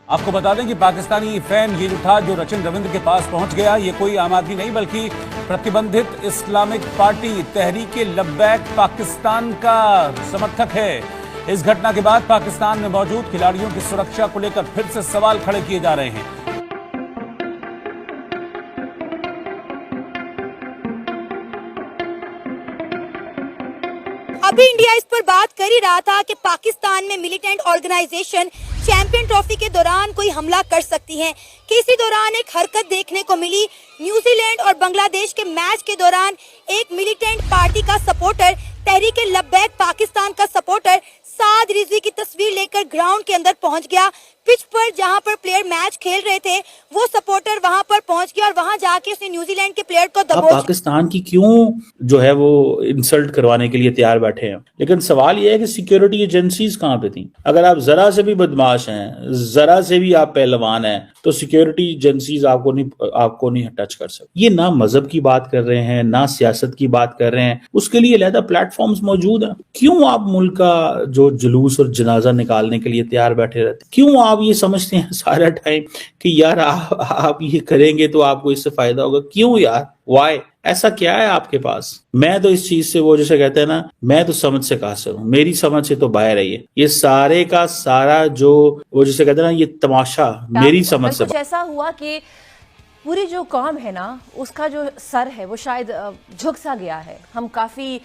आपको बता दें कि पाकिस्तानी फैन ये जो था, जो रचिन रविंद्र के पास पहुंच गया, ये कोई आम आदमी नहीं बल्कि प्रतिबंधित इस्लामिक पार्टी तहरीक लब्बैक पाकिस्तान का समर्थक है। इस घटना के बाद पाकिस्तान में मौजूद खिलाड़ियों की सुरक्षा को लेकर फिर से सवाल खड़े किए जा रहे हैं। अभी इंडिया इस पर बात कर ही रहा था कि पाकिस्तान में मिलिटेंट ऑर्गेनाइजेशन चैंपियन ट्रॉफी के दौरान कोई हमला कर सकती है। किसी दौरान एक हरकत देखने को मिली। न्यूजीलैंड और बांग्लादेश के मैच के दौरान एक मिलिटेंट पार्टी का सपोर्टर, तहरीक लब्बैक पाकिस्तान का सपोर्टर साद रिजवी की तस्वीर लेकर ग्राउंड के अंदर पहुंच गया। पिच पर जहां पर प्लेयर मैच खेल रहे थे, वो सपोर्टर वहां पर पहुंच गया और वहां जाके उसने न्यूजीलैंड के प्लेयर को दबोच। पाकिस्तान की क्यों जो है वो इंसल्ट करवाने के लिए तैयार बैठे हैं। लेकिन सवाल यह है कि सिक्योरिटी एजेंसीज कहां पे थी। अगर आप जरा से भी बदमाश हैं, जरा से भी आप पहलवान हैं, तो सिक्योरिटी एजेंसीज आपको नहीं टच कर सकते। ये ना मजहब की बात कर रहे हैं, ना सियासत की बात कर रहे हैं, उसके लिए अलहदा प्लेटफॉर्म्स मौजूद हैं। क्यों आप मुल्क का जो जुलूस और जनाजा निकालने के लिए तैयार बैठे रहते? क्यों आप ये समझते हैं सारा टाइम कि यार आप ये करेंगे तो आपको इससे फायदा होगा? क्यों यार? वाई? ऐसा क्या है आपके पास? मैं तो इस चीज से, वो जैसे कहते हैं ना, मैं तो समझ से कासिर हूं, मेरी समझ से तो बाहर है। ये सारे का सारा जो वो जैसे कहते हैं ना, ये तमाशा मेरी समझ से। कुछ ऐसा हुआ कि पूरी जो कौम है ना, उसका जो सर है वो शायद झुक सा गया है। हम काफी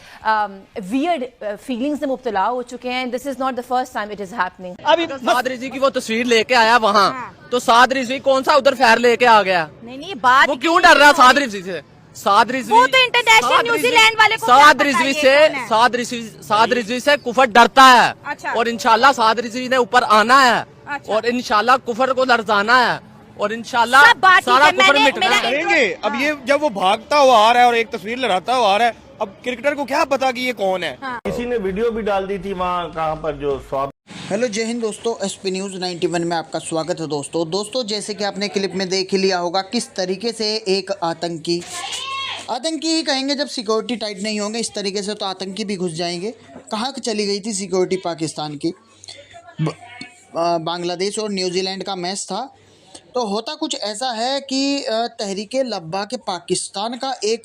वियर्ड फीलिंग्स में मुब्तला हो चुके हैं। This is not the first time it is happening. अभी साद रिजवी की वो तस्वीर लेके आया वहाँ, तो साद रिजवी कौन सा उधर फैर लेके आ गया? नहीं बात वो क्यों डर रहा साद रिजवी से? साद रिजवी, वो तो इंटरनेशनल न्यूजीलैंड वाले को साद रिजवी से कुफर डरता है। अच्छा। और इंशाल्लाह साद रिजवी ने ऊपर आना है। अच्छा। और इंशाल्लाह कुफर को लरजाना है और इंशाल्लाह सारा कुफर मिटना करेंगे। अब ये जब वो भागता हुआ आ रहा है और एक तस्वीर लहराता हुआ आ रहा है, अब क्रिकेटर को क्या पता कि ये कौन है? किसी ने वीडियो भी डाल दी थी वहाँ कहाँ पर जो स्वाब। हेलो जय हिंद दोस्तों, एसपी न्यूज़ 91 में आपका स्वागत है। दोस्तों जैसे कि आपने क्लिप में देख ही लिया होगा किस तरीके से एक आतंकी ही कहेंगे, जब सिक्योरिटी टाइट नहीं होंगे इस तरीके से तो आतंकी भी घुस जाएंगे। कहाँ चली गई थी सिक्योरिटी पाकिस्तान की? बांग्लादेश और न्यूजीलैंड का मैच था। तो होता कुछ ऐसा है कि तहरीक लब्बैक पाकिस्तान का एक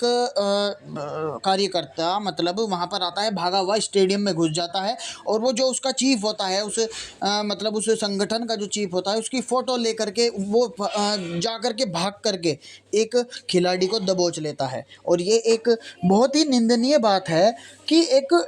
कार्यकर्ता मतलब वहाँ पर आता है, भागा हुआ स्टेडियम में घुस जाता है और वो जो उसका चीफ होता है, उस मतलब उस संगठन का जो चीफ होता है, उसकी फ़ोटो लेकर के वो जा कर के भाग करके एक खिलाड़ी को दबोच लेता है। और ये एक बहुत ही निंदनीय बात है कि एक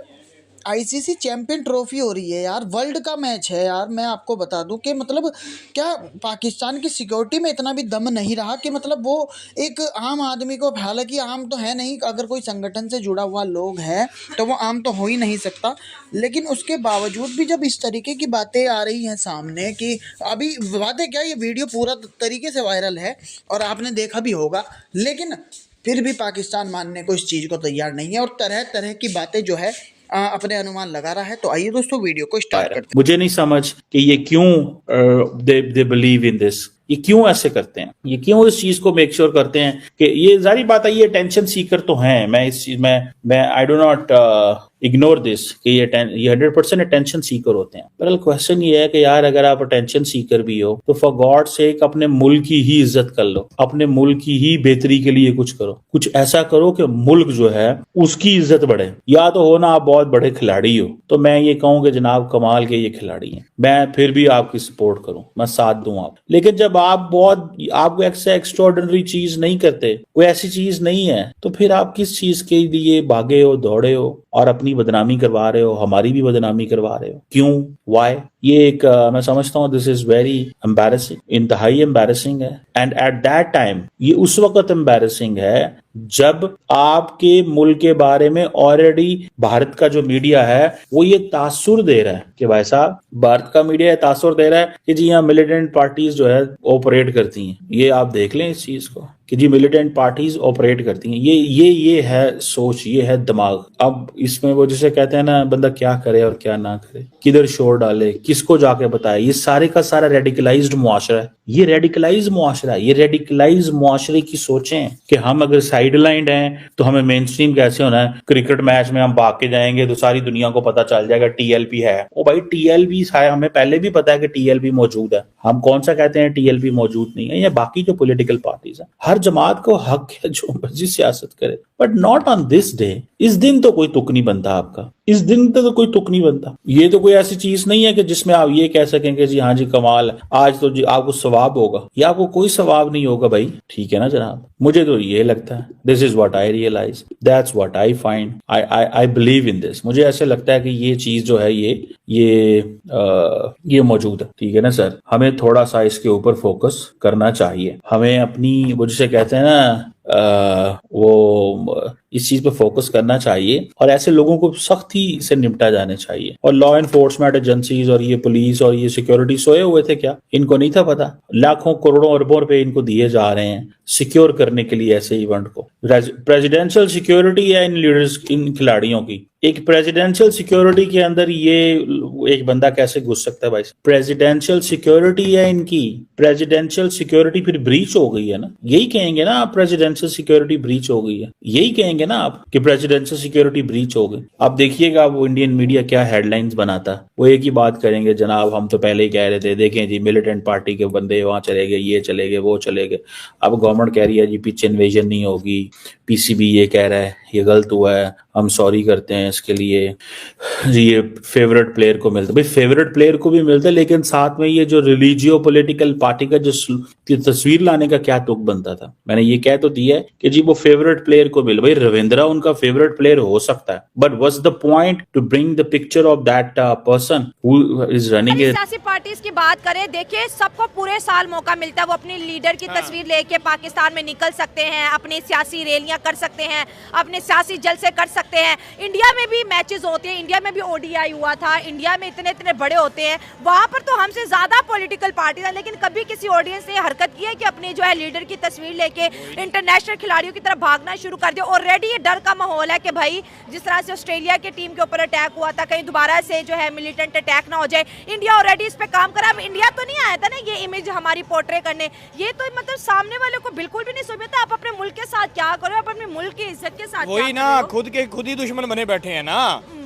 आईसीसी चैंपियन ट्रॉफी हो रही है यार, वर्ल्ड का मैच है यार। मैं आपको बता दूं कि मतलब क्या पाकिस्तान की सिक्योरिटी में इतना भी दम नहीं रहा कि मतलब वो एक आम आदमी को, हालांकि आम तो है नहीं, अगर कोई संगठन से जुड़ा हुआ लोग है तो वो आम तो हो ही नहीं सकता, लेकिन उसके बावजूद भी जब इस तरीके की बातें आ रही हैं सामने कि अभी बातें क्या, ये वीडियो पूरा तरीके से वायरल है और आपने देखा भी होगा, लेकिन फिर भी पाकिस्तान मानने को इस चीज़ को तैयार नहीं है और तरह तरह की बातें जो है अपने अनुमान लगा रहा है। तो आइए दोस्तों वीडियो को स्टार्ट करते हैं। मुझे नहीं समझ कि ये क्यों दे बिलीव इन दिस, ये क्यों ऐसे करते हैं, ये क्यों इस चीज को मेक श्योर करते हैं कि ये जारी बात है, ये अटेंशन सीकर तो हैं। मैं इस चीज मैं I do not ignore this कि ये 100% अटेंशन सीकर होते हैं। पर क्वेश्चन ये है कि यार अगर आप अटेंशन सीकर भी हो तो फॉर गॉड सेक अपने मुल्क की ही इज्जत कर लो, अपने मुल्क की ही बेहतरी के लिए कुछ करो, कुछ ऐसा करो कि मुल्क जो है उसकी इज्जत बढ़े। या तो हो ना आप बहुत बड़े खिलाड़ी हो, तो मैं ये कहूँ कि जनाब कमाल के ये खिलाड़ी हैं, मैं फिर भी आपकी सपोर्ट करूं, मैं साथ दूं आप। लेकिन जब आप ऐसा एक्स्ट्राऑर्डिनरी चीज नहीं करते, कोई ऐसी चीज नहीं है, तो फिर आप किस चीज के लिए भागे हो, दौड़े हो और अपनी बदनामी करवा रहे हो, हमारी भी बदनामी करवा रहे हो? क्यों? वाई? ये एक मैं समझता हूँ दिस इज वेरी एम्बैरेसिंग, इंतहाई एम्बैरेसिंग है। एंड एट दैट टाइम ये उस वक्त एम्बैरेसिंग है जब आपके मुल्क के बारे में ऑलरेडी भारत का जो मीडिया है वो ये तासुर दे रहा है कि भाई साहब, भारत का मीडिया तासुर दे रहा है कि जी यहाँ मिलिटेंट पार्टीज जो है ऑपरेट करती हैं। ये आप देख लें इस चीज को कि जी मिलिटेंट पार्टीज ऑपरेट करती हैं। ये है सोच, ये है दिमाग। अब इसमें वो जिसे कहते हैं ना, बंदा क्या करे और क्या ना करे, किधर शोर डाले, किसको जाके बताए, ये सारे का सारा रेडिकलाइज्ड मुआशरा है। ये रेडिकलाइज मुआशरा है, ये रेडिकलाइज मुआशरे की सोचें हैं कि हम अगर साइडलाइंड हैं तो हमें मेन स्ट्रीम कैसे होना है, क्रिकेट मैच में हम भाग के जाएंगे तो सारी दुनिया को पता चल जाएगा टीएलपी है। ओ भाई टीएलपी हमें पहले भी पता है कि टीएलपी मौजूद है, हम कौन सा कहते हैं टीएलपी मौजूद नहीं है। या बाकी जो पॉलिटिकल पार्टीज है, हर जमात को हक है जो मर्जी सियासत करे, but not on this day. इस दिन तो कोई तुक नहीं बनता आपका, इस दिन तो कोई तुक नहीं बनता। ये तो कोई ऐसी चीज नहीं है कि जिसमें आप ये कह सकें कि जी हाँ जी कमाल है, आज तो जी आपको सवाब होगा, या आपको कोई सवाब नहीं होगा भाई, ठीक है ना जनाब। मुझे तो ये लगता है, this is what I realise, that's what I find, I believe in this. मुझे ऐसे लगता है कि ये चीज जो है ये मौजूद है, ठीक है ना सर। हमें थोड़ा सा इसके ऊपर फोकस करना चाहिए, हमें अपनी वो जिसे कहते हैं ना वो इस चीज पे फोकस करना चाहिए और ऐसे लोगों को सख्ती से निपटा जाने चाहिए। और लॉ एनफोर्समेंट एजेंसीज और ये पुलिस और ये सिक्योरिटी सोए हुए थे क्या? इनको नहीं था पता? लाखों करोड़ों अरबों रुपए इनको दिए जा रहे हैं सिक्योर करने के लिए ऐसे इवेंट को। प्रेसिडेंशियल सिक्योरिटी है इन लीडर्स, इन खिलाड़ियों की। एक प्रेसिडेंशियल सिक्योरिटी के अंदर ये एक बंदा कैसे घुस सकता है भाई? प्रेसिडेंशियल सिक्योरिटी है इनकी, प्रेसिडेंशियल सिक्योरिटी फिर ब्रीच हो गई है ना, यही कहेंगे ना आप, प्रेसिडेंशियल सिक्योरिटी ब्रीच हो गई है, यही कहेंगे ना आप कि प्रेसिडेंशियल सिक्योरिटी ब्रीच हो गई। आप देखिएगा वो इंडियन मीडिया क्या हेडलाइंस बनाता है, वो एक ही बात करेंगे, जनाब हम तो पहले ही कह रहे थे, देखें जी मिलिटेंट पार्टी के बंदे वहां चले गए, ये चले गए, वो चले गए। अब गवर्नमेंट कह रही है जी पिच इन्वेजन नहीं होगी, पीसीबी ये कह रहा है ये गलत हुआ है, हम सॉरी करते हैं इसके लिए, ये फेवरेट प्लेयर को मिलता है। भाई फेवरेट प्लेयर को भी मिलता है, लेकिन साथ में ये जो रिलीजियो पॉलिटिकल पार्टी का जो तस्वीर लाने का क्या तुक बनता था? मैंने ये कह तो दिया है कि जी वो फेवरेट प्लेयर को मिल, भाई रविंद्रा उनका फेवरेट प्लेयर हो सकता है, but what's the point two bring the picture of that person who is running it. सियासी पार्टीज की बात करें, देखिए सबको पूरे साल मौका मिलता है, वो अपनी लीडर की तस्वीर लेके पाकिस्तान में निकल सकते हैं, अपनी सियासी रैलियां कर सकते हैं, अपने सियासी जलसे कर सकते हैं। इंडिया में भी मैचेस होते हैं, इंडिया में भी ओडीआई हुआ था, इंडिया में इतने इतने बड़े होते हैं, वहां पर तो हमसे ज्यादा पॉलिटिकल पार्टी है, लेकिन कभी किसी ऑडियंस ने हरकत की है कि अपनी जो है लीडर की तस्वीर लेके इंटरनेशनल खिलाड़ियों की तरफ भागना शुरू कर दिया। ऑलरेडी ये डर का माहौल है कि भाई जिस तरह से ऑस्ट्रेलिया की टीम के ऊपर अटैक हुआ था, कहीं दोबारा से जो है मिलिटेंट अटैक ना हो जाए। इंडिया ऑलरेडी इस पे काम करा। अब इंडिया तो नहीं आया था ना ये इमेज हमारी पोर्ट्रे करने, ये तो मतलब सामने वाले को बिल्कुल भी नहीं समझता आप अपने मुल्क के साथ क्या करो, आप अपने मुल्क की इज्जत के साथ वही ना, खुद ही दुश्मन बने बैठे हैं ना।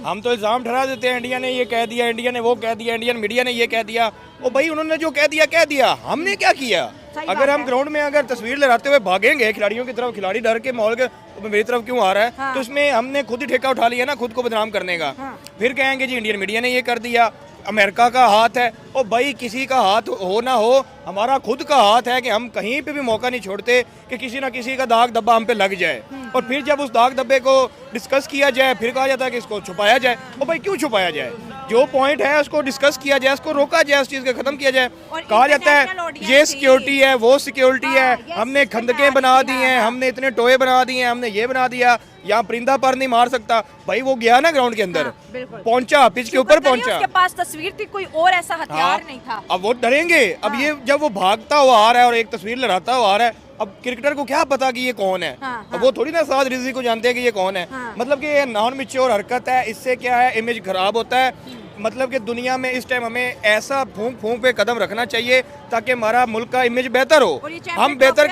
हम तो इल्जाम ठहरा देते हैं, इंडिया ने ये कह दिया, इंडिया ने वो कह दिया, इंडियन मीडिया ने ये कह दिया। वो भाई उन्होंने जो कह दिया, हमने क्या किया? अगर हम ग्राउंड में अगर तस्वीर लहराते हुए भागेंगे खिलाड़ियों की तरफ, खिलाड़ी डर के माहौल के मेरी तरफ क्यों आ रहा है, हाँ। तो इसमें हमने खुद ही ठेका उठा लिया ना खुद को बदनाम करने का। हाँ। फिर कहेंगे जी इंडियन मीडिया ने ये कर दिया, अमेरिका का हाथ है। ओ भाई किसी का हाथ हो ना हो, हमारा खुद का हाथ है कि हम कहीं पे भी मौका नहीं छोड़ते कि किसी ना किसी का दाग धब्बा हम पे लग जाए। और फिर जब उस दाग धब्बे को डिस्कस किया जाए, फिर कहा जाता है कि इसको छुपाया जाए। ओ भाई क्यों छुपाया जाए? जो पॉइंट है उसको डिस्कस किया जाए, उसको रोका जाए, उस चीज को खत्म किया जाए। कहा जाता है ये सिक्योरिटी है, वो सिक्योरिटी है, हमने खंदकें बना दी हैं, हमने इतने टोए बना दिए हैं, हमने ये बना दिया, यहाँ परिंदा पर नहीं मार सकता। भाई वो गया ना ग्राउंड के अंदर, पहुंचा पिच के ऊपर पहुंचा, उसके पास तस्वीर थी, कोई और ऐसा हथियार नहीं था। अब वो डरेंगे। अब ये जब वो भागता हुआ आ रहा है और एक तस्वीर लहराता हुआ आ रहा है, अब क्रिकेटर को क्या पता कि ये कौन है? अब वो थोड़ी ना साद रिजवी को जानते हैं कि ये कौन है। मतलब कि ये नॉन मैच्योर हरकत है, इससे क्या है इमेज खराब होता है। मतलब कि दुनिया में इस टाइम हमें ऐसा फूंक पे कदम रखना चाहिए ताकि हमारा मुल्क का इमेज बेहतर हो, हम बेहतर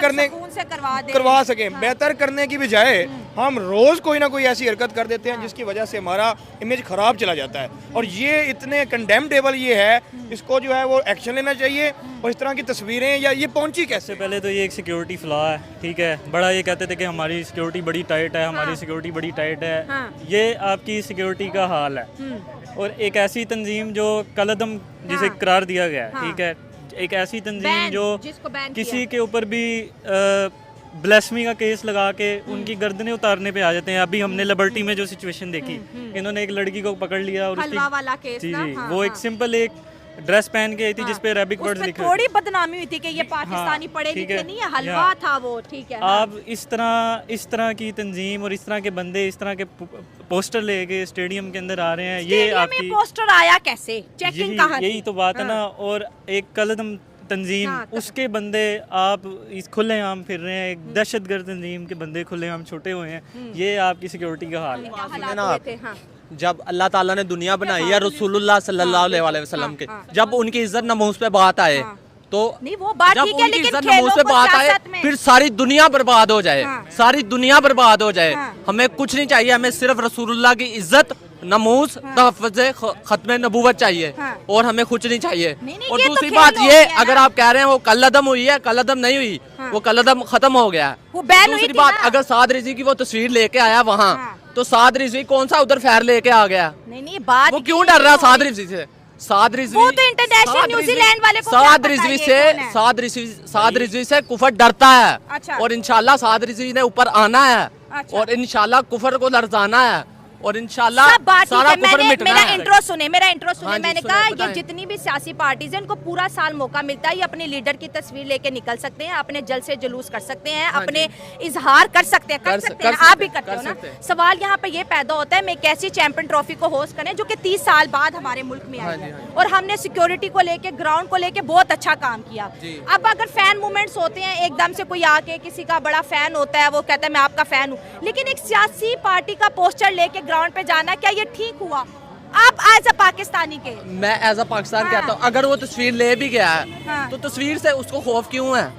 करवा सकें। बेहतर करने की बजाय हम रोज कोई ना कोई ऐसी हरकत कर देते हैं जिसकी वजह से हमारा इमेज खराब चला जाता है। और ये इतने कंडेम्नेबल ये है, इसको जो है वो एक्शन लेना चाहिए। और इस तरह की तस्वीरें या ये पहुंची कैसे? पहले तो ये एक सिक्योरिटी फ्लॉ है, ठीक है। बड़ा ये कहते थे कि हमारी सिक्योरिटी बड़ी टाइट है, हमारी सिक्योरिटी बड़ी टाइट है। ये आपकी सिक्योरिटी का हाल है। और एक ऐसी तंजीम जो कलअदम जिसे करार दिया गया है, ठीक है, एक ऐसी तंजीम जो किसी के ऊपर भी ब्लेस्मी का केस लगा के उनकी गर्दनें उतारने पे आ जाते हैं। अभी हमने लिबर्टी में जो सिचुएशन देखी, इन्होंने एक लड़की को पकड़ लिया और हलवा वाला केस जी ना, जी, हाँ, वो एक सिंपल एक ड्रेस पहन के आई थी जिसपे अरेबिक वर्ड्स लिखे थोड़ी बदनामी हुई थी कि ये पाकिस्तानी पढ़े लिखे नहीं है, हलवा था वो, ठीक है। आप इस तरह की तंजीम और इस तरह के बंदे इस तरह के पोस्टर लेके स्टेडियम के अंदर आ रहे हैं, ये आपकी पोस्टर आया कैसे, चेकिंग कहाँ थी? यही तो बात है ना। और एक कलअदम तंजीम, उसके बंदे आप इस खुलेआम फिर रहे हैं, एक दहशतगर्द तंजीम के बंदे खुलेआम छुटे हुए हैं। ये आपकी सिक्योरिटी का हाल है। जब अल्लाह ताला ने दुनिया बनाई है रसूलुल्लाह सल्लल्लाहु अलैहि वसल्लम के, जब उनकी इज्जत नमूस पे बात आए तो नहीं वो बात जब ठीक है, उनकी लेकिन इज्जत खेलों नमूस पे को बात आए सियासत में- फिर सारी दुनिया बर्बाद हो जाए। हाँ। सारी दुनिया बर्बाद हो जाए। हाँ। हमें कुछ नहीं चाहिए, हमें सिर्फ रसूलुल्लाह की इज्जत, नमूस, तहफ़्फ़ुज़ खत्म नबूवत चाहिए। हाँ। और हमें कुछ नहीं चाहिए। नहीं, और ये तो दूसरी खेल बात हो ये, गया ना। अगर आप कह रहे हैं वो कलअदम हुई है, कलअदम नहीं हुई। हाँ। वो कलअदम खत्म हो गया। वो बैन हुई दूसरी थी बात, ना। अगर साद रिजवी की वो तस्वीर लेके आया वहाँ, हाँ। तो साद रिजवी कौन सा उधर फैर लेके आ गया? नहीं बात वो क्यों डर रहा है साद रिजवी से? साद रिजवी, वो तो इंटरनेशनल साद न्यूजीलैंड वाले को साद क्या पता रिजवी ये से कौन है? साद रिजवी से कुफर डरता है। अच्छा। और इंशाल्लाह साद रिजवी ने ऊपर आना है। अच्छा। और इंशाल्लाह कुफर को लरजाना है। और इंशाल्लाह सब बात ठीक सारा है। कुफर मैंने मिटना मेरा है। इंट्रो सुने हाँ जी, मैंने सुने, कहा ये बताएं। जितनी भी सियासी पार्टीज हैं इनको पूरा साल मौका मिलता है, ये अपने लीडर की तस्वीर लेके निकल सकते हैं, अपने जलसे जुलूस कर सकते हैं, हाँ अपने इजहार कर सकते हैं, कर सकते हैं सकते ना, आप भी हैं, करते कर हो ना। सकते हैं। सवाल यहाँ पे ये पैदा होता है, मैं कैसी चैंपियन ट्रॉफी को होस्ट करें जो कि 30 साल बाद हमारे मुल्क में हाँ आई जी, है, हाँ जी। और हमने सिक्योरिटी को लेके, ग्राउंड को लेके बहुत अच्छा काम किया। जी। अब अगर फैन मूवमेंट्स होते हैं, एकदम से कोई आके किसी का बड़ा फैन होता है, वो कहता है मैं आपका फैन हूँ, लेकिन एक सियासी पार्टी का पोस्टर लेके ग्राउंड पे जाना, क्या ये ठीक हुआ? आप एज अ पाकिस्तानी के मैं एज अ पाकिस्तान हाँ। कहता हूँ, अगर वो तस्वीर ले भी गया है हाँ। तो तस्वीर से उसको खौफ क्यों है?